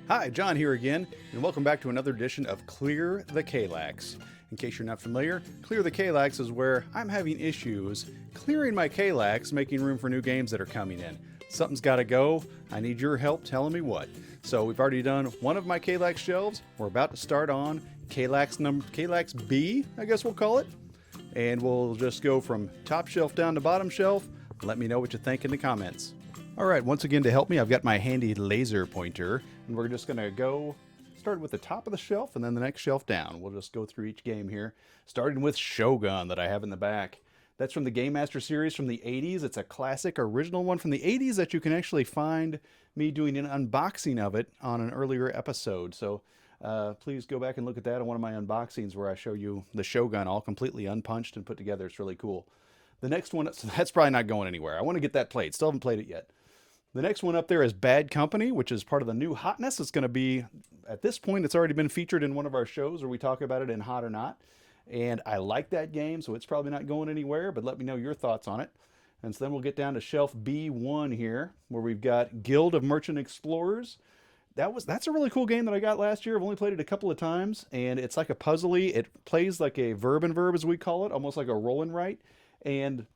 Hi, John here again, and welcome back to another edition of Clear the Kallax. In case you're not familiar, Clear the Kallax is where I'm having issues clearing my Kallax, making room for new games that are coming in. Something's got to go. I need your help telling me what. So we've already done one of my Kallax shelves. We're about to start on Kallax B, I guess we'll call it. And we'll just go from top shelf down to bottom shelf. Let me know what you think in the comments. All right, once again to help me, I've got my handy laser pointer, and we're just gonna go start with the top of the shelf and then the next shelf down. We'll just go through each game here, starting with Shogun that I have in the back. That's from the Game Master series from the 80s. It's a classic original one from the 80s that you can actually find me doing an unboxing of it on an earlier episode. So please go back and look at that on one of my unboxings where I show you the Shogun all completely unpunched and put together. It's really cool. The next one, so that's probably not going anywhere. I want to get that played. Still haven't played it yet. The next one up there is Bad Company, which is part of the new hotness. It's going to be, at this point, it's already been featured in one of our shows where we talk about it in Hot or Not. And I like that game, so it's probably not going anywhere, but let me know your thoughts on it. And so then we'll get down to shelf B1 here, where we've got Guild of Merchant Explorers. That's a really cool game that I got last year. I've only played it a couple of times, and it's like a puzzly. It plays like a verb and verb, as we call it, almost like a roll and write. And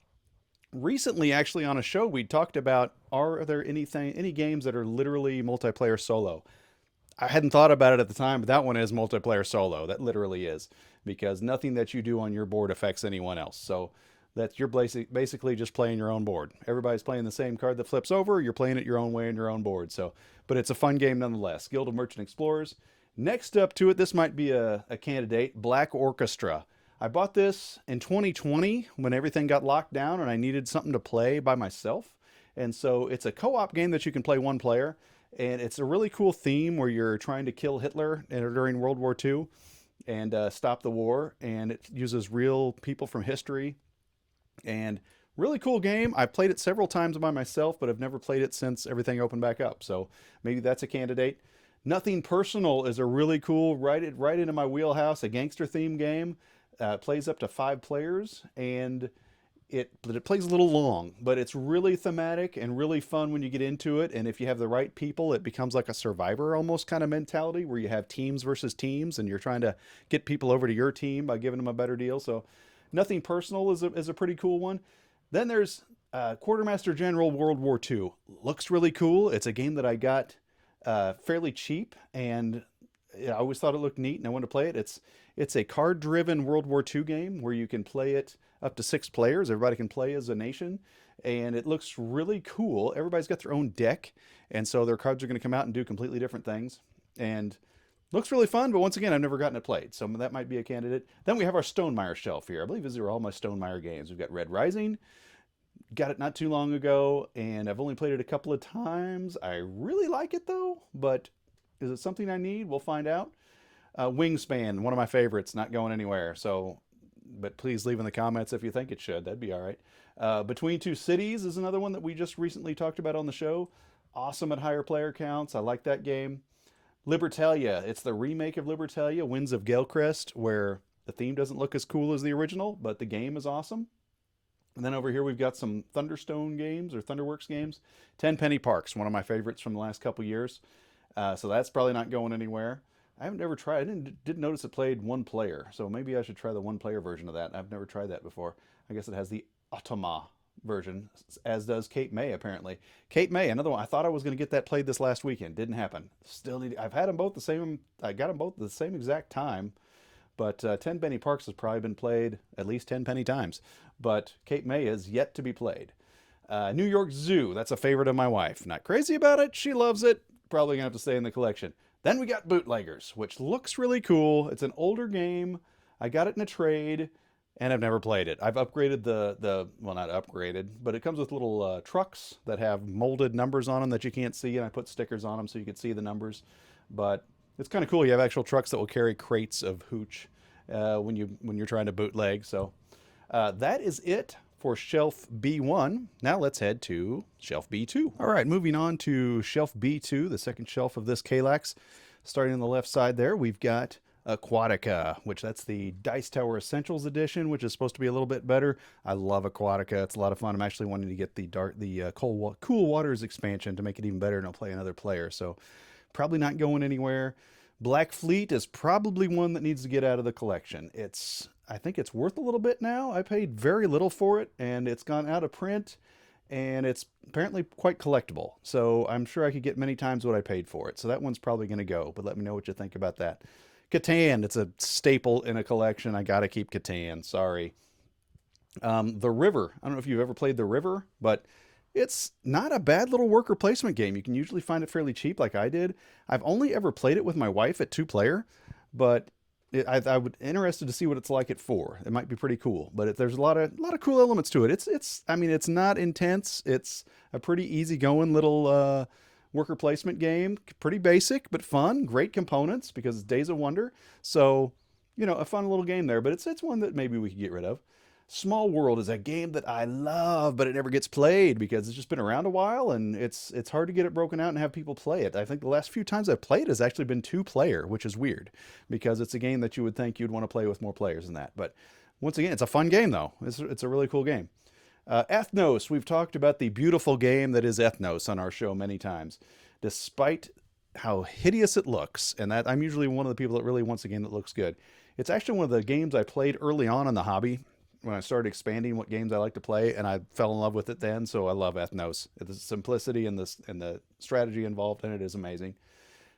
recently, actually, on a show, we talked about, are there any games that are literally multiplayer solo? I hadn't thought about it at the time, but that one is multiplayer solo. That literally is, because nothing that you do on your board affects anyone else. So that you're basically just playing your own board. Everybody's playing the same card that flips over. You're playing it your own way on your own board. So, but it's a fun game nonetheless. Guild of Merchant Explorers. Next up to it, this might be a candidate, Black Orchestra. I bought this in 2020 when everything got locked down and I needed something to play by myself. And so it's a co-op game that you can play one player. And it's a really cool theme where you're trying to kill Hitler during World War II and stop the war. And it uses real people from history. And really cool game. I've played it several times by myself, but I've never played it since everything opened back up. So maybe that's a candidate. Nothing Personal is a really cool, right into my wheelhouse, a gangster theme game. Plays up to 5 players, and it plays a little long, but it's really thematic and really fun when you get into it. And if you have the right people, it becomes like a Survivor almost kind of mentality where you have teams versus teams, and you're trying to get people over to your team by giving them a better deal. So Nothing Personal is a pretty cool one. Then there's Quartermaster General World War II. Looks really cool. It's a game that I got fairly cheap, and I always thought it looked neat, and I wanted to play it. It's a card-driven World War II game where you can play it up to 6 players. Everybody can play as a nation, and it looks really cool. Everybody's got their own deck, and so their cards are going to come out and do completely different things. And looks really fun, but once again, I've never gotten it played, so that might be a candidate. Then we have our Stonemaier shelf here. I believe these are all my Stonemaier games. We've got Red Rising. Got it not too long ago, and I've only played it a couple of times. I really like it, though, but is it something I need? We'll find out. Wingspan, one of my favorites, not going anywhere. So, but please leave in the comments if you think it should. That'd be all right. Between Two Cities is another one that we just recently talked about on the show. Awesome at higher player counts. I like that game. Libertalia, it's the remake of Libertalia, Winds of Galecrest, where the theme doesn't look as cool as the original, but the game is awesome. And then over here we've got some Thunderstone games or Thunderworks games. Tenpenny Parks, one of my favorites from the last couple years. So that's probably not going anywhere. I haven't ever tried. I didn't notice it played one player, so maybe I should try the one player version of that. I've never tried that before. I guess it has the Automa version, as does Cape May apparently. Cape May, another one. I thought I was going to get that played this last weekend. Didn't happen. Still need. I've had them both the same. I got them both at the same exact time, but Tenpenny Parks has probably been played at least 10 penny times. But Cape May is yet to be played. New York Zoo. That's a favorite of my wife. Not crazy about it. She loves it. Probably gonna have to stay in the collection. Then we got Bootleggers, which looks really cool. It's an older game. I got it in a trade, and I've never played it. I've upgraded well, not upgraded, but it comes with little trucks that have molded numbers on them that you can't see, and I put stickers on them so you can see the numbers. But it's kind of cool. You have actual trucks that will carry crates of hooch when you're trying to bootleg. So that is it for shelf B1. Now let's head to shelf B2. All right, moving on to shelf B2, the second shelf of this Kallax. Starting on the left side there, we've got Aquatica, which that's the Dice Tower Essentials Edition, which is supposed to be a little bit better. I love Aquatica. It's a lot of fun. I'm actually wanting to get the Cool Waters expansion to make it even better, and I'll play another player. So Probably not going anywhere. Black Fleet is probably one that needs to get out of the collection. I think it's worth a little bit now. I paid very little for it, and it's gone out of print, and it's apparently quite collectible. So I'm sure I could get many times what I paid for it. So that one's probably going to go, but let me know what you think about that. Catan, it's a staple in a collection. I got to keep Catan. Sorry. The River. I don't know if you've ever played The River, but it's not a bad little worker placement game. You can usually find it fairly cheap like I did. I've only ever played it with my wife at 2-player, but I would interested to see what it's like at 4. It might be pretty cool, but there's a lot of cool elements to it. I mean, it's not intense. It's a pretty easygoing little worker placement game. Pretty basic, but fun. Great components because it's Days of Wonder. So, a fun little game there, but it's one that maybe we could get rid of. Small World is a game that I love, but it never gets played because it's just been around a while, and it's hard to get it broken out and have people play it. I think the last few times I've played has actually been 2-player, which is weird because it's a game that you would think you'd want to play with more players than that. But once again, it's a fun game though. It's a really cool game. Ethnos, we've talked about the beautiful game that is Ethnos on our show many times, despite how hideous it looks, and that I'm usually one of the people that really wants a game that looks good. It's actually one of the games I played early on in the hobby when I started expanding what games I like to play, and I fell in love with it then. So I love Ethnos. The simplicity and the strategy involved in it is amazing.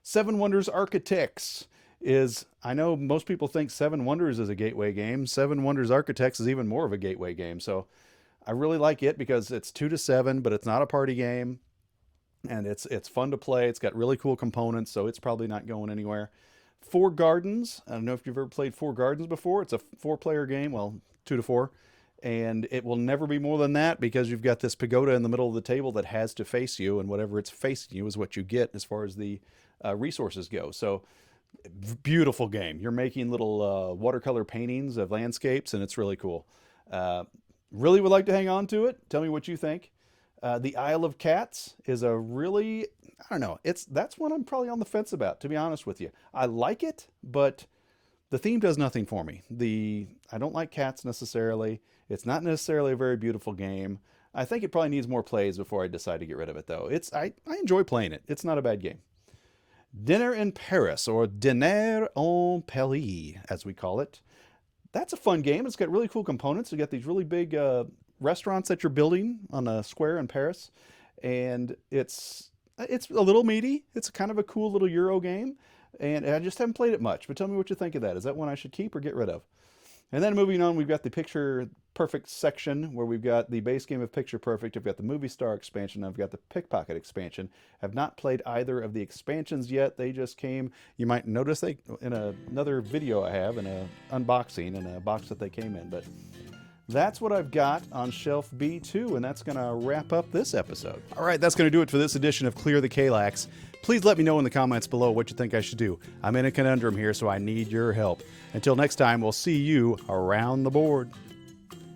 Seven Wonders Architects is, I know most people think Seven Wonders is a gateway game. Seven Wonders Architects is even more of a gateway game. So I really like it because it's 2 to 7, but it's not a party game, and it's fun to play. It's got really cool components, so it's probably not going anywhere. Four Gardens. I don't know if you've ever played Four Gardens before. It's a 4-player game. Well, 2 to 4, and it will never be more than that because you've got this pagoda in the middle of the table that has to face you, and whatever it's facing you is what you get as far as the resources go. So beautiful game. You're making little watercolor paintings of landscapes, and it's really cool. Really would like to hang on to it. Tell me what you think. The Isle of Cats is a really, I don't know, that's one I'm probably on the fence about, to be honest with you. I like it, but the theme does nothing for me. I don't like cats necessarily. It's not necessarily a very beautiful game. I think it probably needs more plays before I decide to get rid of it, though. I enjoy playing it. It's not a bad game. Dinner in Paris, or Dîner en Paris, as we call it. That's a fun game. It's got really cool components. You got these really big restaurants that you're building on a square in Paris, and it's a little meaty. It's kind of a cool little Euro game. And I just haven't played it much, but tell me what you think of that. Is that one I should keep or get rid of? And then moving on, we've got the Picture Perfect section where we've got the base game of Picture Perfect. I've got the Movie Star expansion. I've got the Pickpocket expansion. I've not played either of the expansions yet. They just came. You might notice they in another video I have in an unboxing in a box that they came in. But that's what I've got on shelf B2, and that's going to wrap up this episode. All right, that's going to do it for this edition of Clear the Kallax. Please let me know in the comments below what you think I should do. I'm in a conundrum here, so I need your help. Until next time, we'll see you around the board.